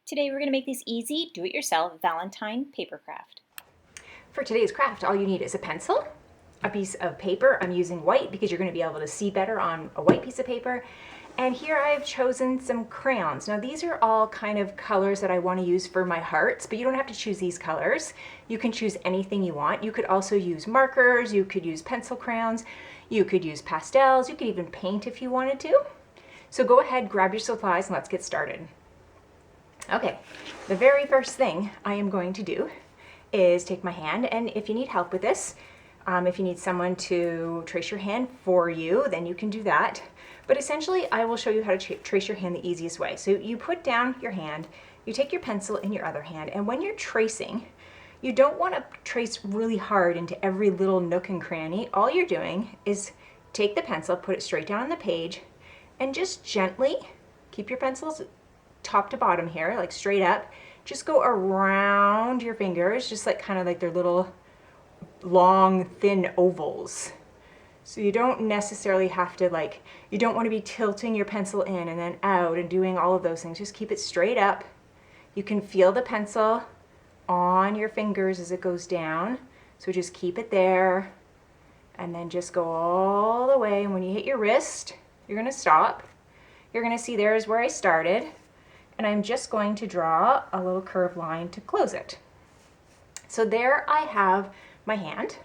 Today we're going to make this easy, do-it-yourself Valentine paper craft. For today's craft, all you need is a pencil, a piece of paper. I'm using white because you're going to be able to see better on a white piece of paper. And here I've chosen some crayons. Now these are all kind of colors that I want to use for my hearts, but you don't have to choose these colors. You can choose anything you want. You could also use markers, you could use pencil crayons, you could use pastels, you could even paint if you wanted to. So go ahead, grab your supplies, and let's get started. Okay, the very first thing I am going to do is take my hand, and if you need help with this, if you need someone to trace your hand for you, then you can do that. But essentially, I will show you how to trace your hand the easiest way. So you put down your hand, you take your pencil in your other hand, and when you're tracing, you don't want to trace really hard into every little nook and cranny. All you're doing is take the pencil, put it straight down on the page, and just gently keep your pencils top to bottom here, like straight up. Just go around your fingers, just like kind of like they're little long thin ovals. So you don't necessarily have to you don't want to be tilting your pencil in and then out and doing all of those things. Just keep it straight up. You can feel the pencil on your fingers as it goes down. So just keep it there and then just go all the way. And when you hit your wrist, you're going to stop. You're going to see there's where I started. And I'm just going to draw a little curved line to close it. So there I have my hand.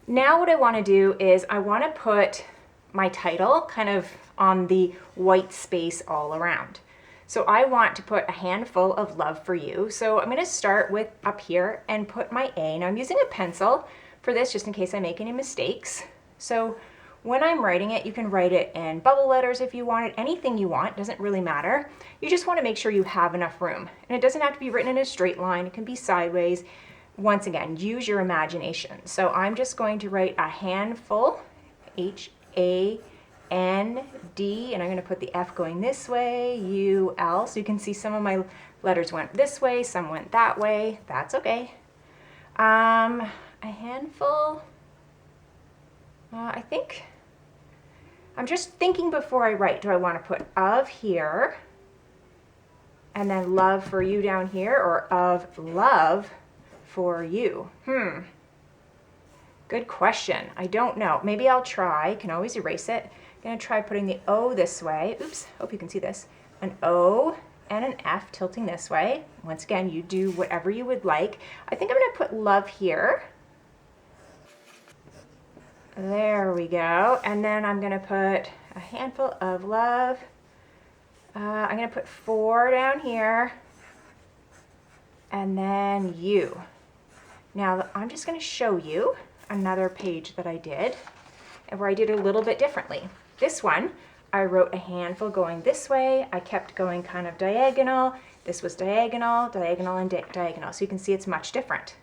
Now what I want to do is I want to put my title kind of on the white space all around. So I want to put a handful of love for you. So I'm going to start with up here and put my A. Now I'm using a pencil for this just in case I make any mistakes. So when I'm writing it, you can write it in bubble letters if you want it, anything you want, doesn't really matter. You just want to make sure you have enough room. And it doesn't have to be written in a straight line, it can be sideways. Once again, use your imagination. So I'm just going to write a handful, H-A-N-D, and I'm going to put the F going this way, U-L. So you can see some of my letters went this way, some went that way. That's okay. A handful. I think I'm just thinking before I write, do I want to put of here and then love for you down here, or of love for you? Good question. I don't know. Maybe I'll try. Can always erase it. I'm going to try putting the O this way. Oops, hope you can see this. An O and an F tilting this way. Once again, you do whatever you would like. I think I'm going to put love here. There we go. And then I'm going to put a handful of love. I'm going to put 4 down here. And then you. Now I'm just going to show you another page that I did, and where I did it a little bit differently. This one, I wrote a handful going this way. I kept going kind of diagonal. This was diagonal, diagonal, and diagonal. So you can see it's much different.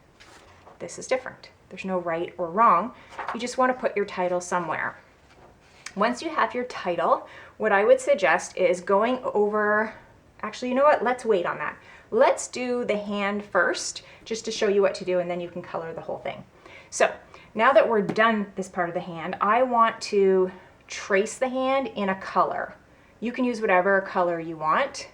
This is different. There's no right or wrong. You just want to put your title somewhere. Once you have your title, what I would suggest is going over, actually, you know what? Let's wait on that. Let's do the hand first, just to show you what to do, and then you can color the whole thing. So now that we're done this part of the hand, I want to trace the hand in a color. You can use whatever color you want.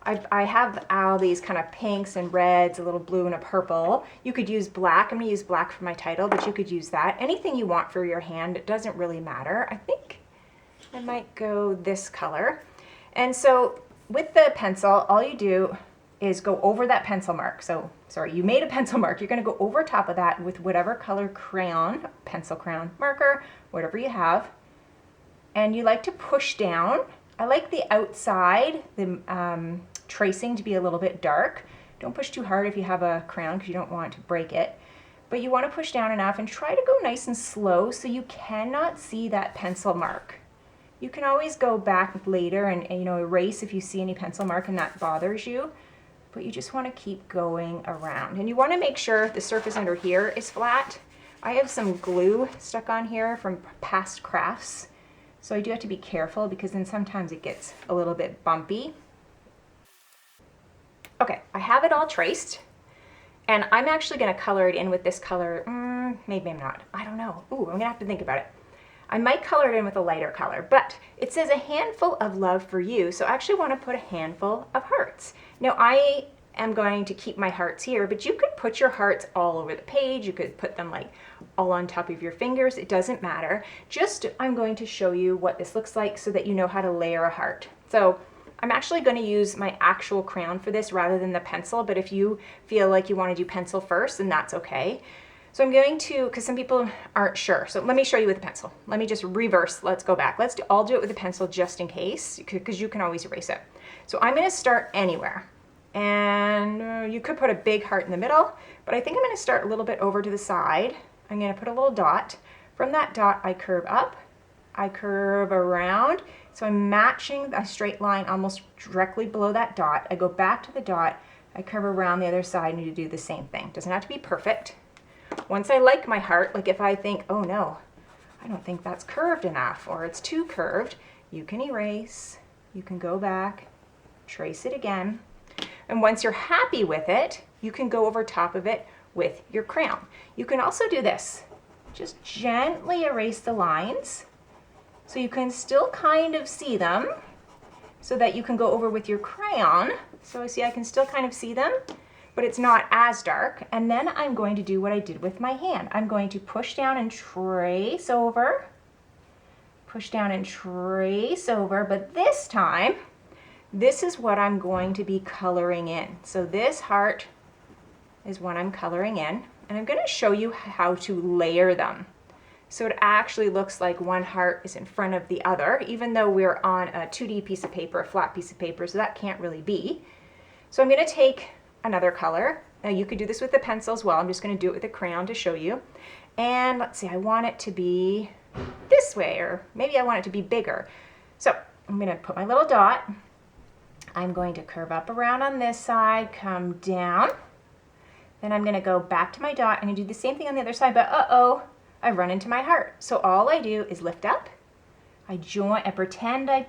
I have all these kind of pinks and reds, a little blue and a purple. You could use black. I'm going to use black for my title, but you could use that. Anything you want for your hand, it doesn't really matter. I think I might go this color. And so with the pencil, all you do is go over that pencil mark. So, sorry, you made a pencil mark. You're going to go over top of that with whatever color crayon, pencil crayon, marker, whatever you have. And you like to push down. I like the outside, the tracing to be a little bit dark. Don't push too hard if you have a crayon because you don't want to break it. But you want to push down enough and try to go nice and slow so you cannot see that pencil mark. You can always go back later and erase if you see any pencil mark and that bothers you. But you just want to keep going around. And you want to make sure the surface under here is flat. I have some glue stuck on here from past crafts. So I do have to be careful because then sometimes it gets a little bit bumpy. Okay, I have it all traced. And I'm actually going to color it in with this color. Maybe I'm not. I don't know. Ooh, I'm going to have to think about it. I might color it in with a lighter color, but it says a handful of love for you, so I actually want to put a handful of hearts. Now I am going to keep my hearts here, but you could put your hearts all over the page. You could put them like all on top of your fingers. It doesn't matter. Just I'm going to show you what this looks like so that you know how to layer a heart. So I'm actually going to use my actual crayon for this rather than the pencil, but if you feel like you want to do pencil first, then that's okay. So I'm going to, because some people aren't sure, so let me show you with the pencil. Let me just reverse, let's go back. I'll do it with the pencil just in case, because you can always erase it. So I'm going to start anywhere. And you could put a big heart in the middle, but I think I'm going to start a little bit over to the side. I'm going to put a little dot. From that dot, I curve up, I curve around. So I'm matching a straight line almost directly below that dot. I go back to the dot, I curve around the other side and you do the same thing. Doesn't have to be perfect. Once I like my heart, like if I think, oh no, I don't think that's curved enough or it's too curved, you can erase, you can go back, trace it again. And once you're happy with it, you can go over top of it with your crayon. You can also do this. Just gently erase the lines so you can still kind of see them so that you can go over with your crayon. So see, I can still kind of see them, but it's not as dark. And then I'm going to do what I did with my hand. I'm going to push down and trace over, push down and trace over, but this time, this is what I'm going to be coloring in. So this heart is what I'm coloring in, and I'm going to show you how to layer them. So it actually looks like one heart is in front of the other, even though we're on a 2D piece of paper, a flat piece of paper, so that can't really be. So I'm going to take another color. Now you could do this with the pencil as well. I'm just going to do it with a crayon to show you. And let's see, I want it to be this way, or maybe I want it to be bigger. So I'm going to put my little dot. I'm going to curve up around on this side, come down. Then I'm going to go back to my dot. I'm going to do the same thing on the other side, but uh-oh, I run into my heart. So all I do is lift up. I join, I pretend, I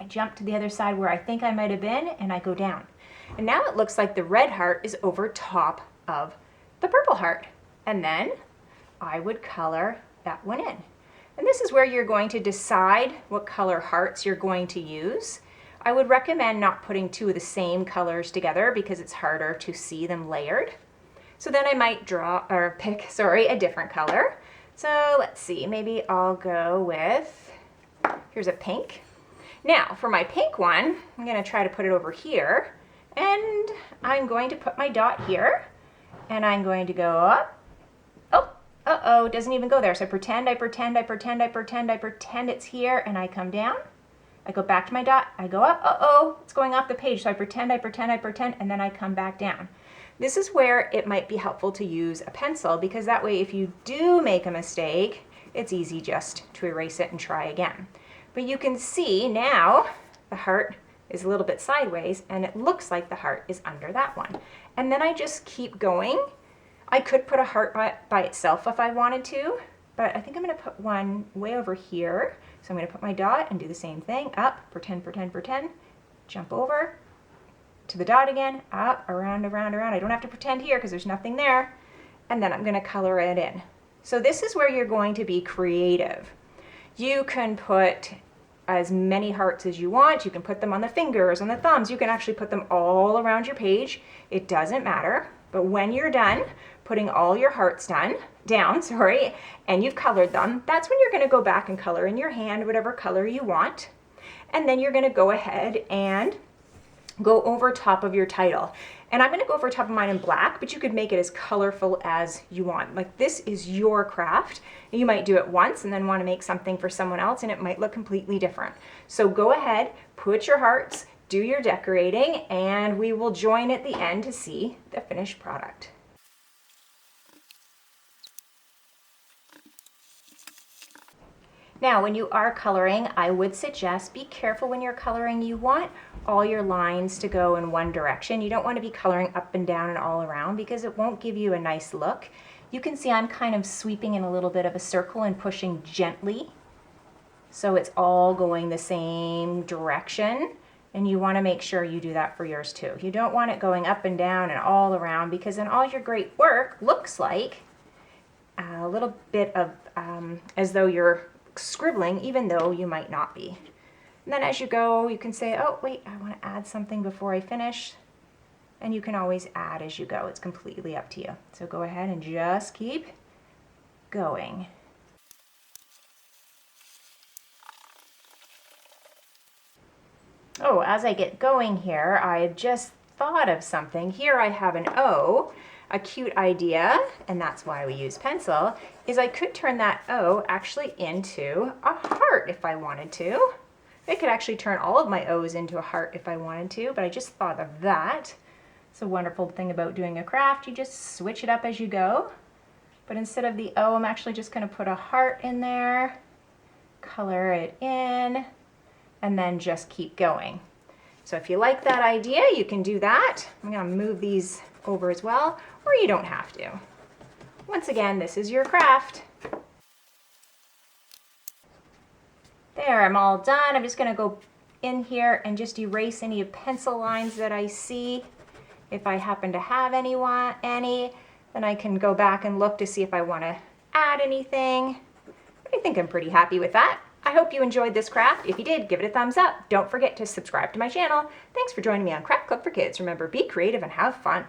jump to the other side where I think I might have been, and I go down. And now it looks like the red heart is over top of the purple heart. And then I would color that one in. And this is where you're going to decide what color hearts you're going to use. I would recommend not putting two of the same colors together because it's harder to see them layered. So then I might pick a different color. So let's see, maybe I'll go with, here's a pink. Now for my pink one, I'm going to try to put it over here, and I'm going to put my dot here, and I'm going to go up. Oh, uh-oh, it doesn't even go there. So I pretend it's here, and I come down. I go back to my dot, I go up, uh-oh, it's going off the page. So I pretend, and then I come back down. This is where it might be helpful to use a pencil, because that way if you do make a mistake, it's easy just to erase it and try again. But you can see now the heart is a little bit sideways, and it looks like the heart is under that one. And then I just keep going. I could put a heart by itself if I wanted to, but I think I'm going to put one way over here. So I'm going to put my dot and do the same thing. Up, pretend, jump over to the dot again, up, around. I don't have to pretend here because there's nothing there. And then I'm going to color it in. So this is where you're going to be creative. You can put as many hearts as you want. You can put them on the fingers, on the thumbs. You can actually put them all around your page. It doesn't matter. But when you're done putting all your hearts down, and you've colored them, that's when you're going to go back and color in your hand whatever color you want. And then you're going to go ahead and go over top of your title. And I'm going to go over top of mine in black, but you could make it as colorful as you want. Like, this is your craft. You might do it once and then want to make something for someone else, and it might look completely different. So go ahead, put your hearts, do your decorating, and we will join at the end to see the finished product. Now, when you are coloring, I would suggest be careful when you're coloring. You want all your lines to go in one direction. You don't want to be coloring up and down and all around because it won't give you a nice look. You can see I'm kind of sweeping in a little bit of a circle and pushing gently, so it's all going the same direction. And you want to make sure you do that for yours too. You don't want it going up and down and all around, because then all your great work looks like a little bit of as though you're scribbling, even though you might not be. And then as you go, you can say, oh, wait, I want to add something before I finish. And you can always add as you go. It's completely up to you. So go ahead and just keep going. Oh, as I get going here, I just thought of something. Here I have an O, a cute idea, and that's why we use pencil, is I could turn that O actually into a heart if I wanted to. I could actually turn all of my O's into a heart if I wanted to, but I just thought of that. It's a wonderful thing about doing a craft. You just switch it up as you go. But instead of the O, I'm actually just going to put a heart in there, color it in, and then just keep going. So if you like that idea, you can do that. I'm going to move these over as well, or you don't have to. Once again, this is your craft. There, I'm all done. I'm just going to go in here and just erase any pencil lines that I see. If I happen to have any, then I can go back and look to see if I want to add anything. But I think I'm pretty happy with that. I hope you enjoyed this craft. If you did, give it a thumbs up. Don't forget to subscribe to my channel. Thanks for joining me on Craft Club for Kids. Remember, be creative and have fun.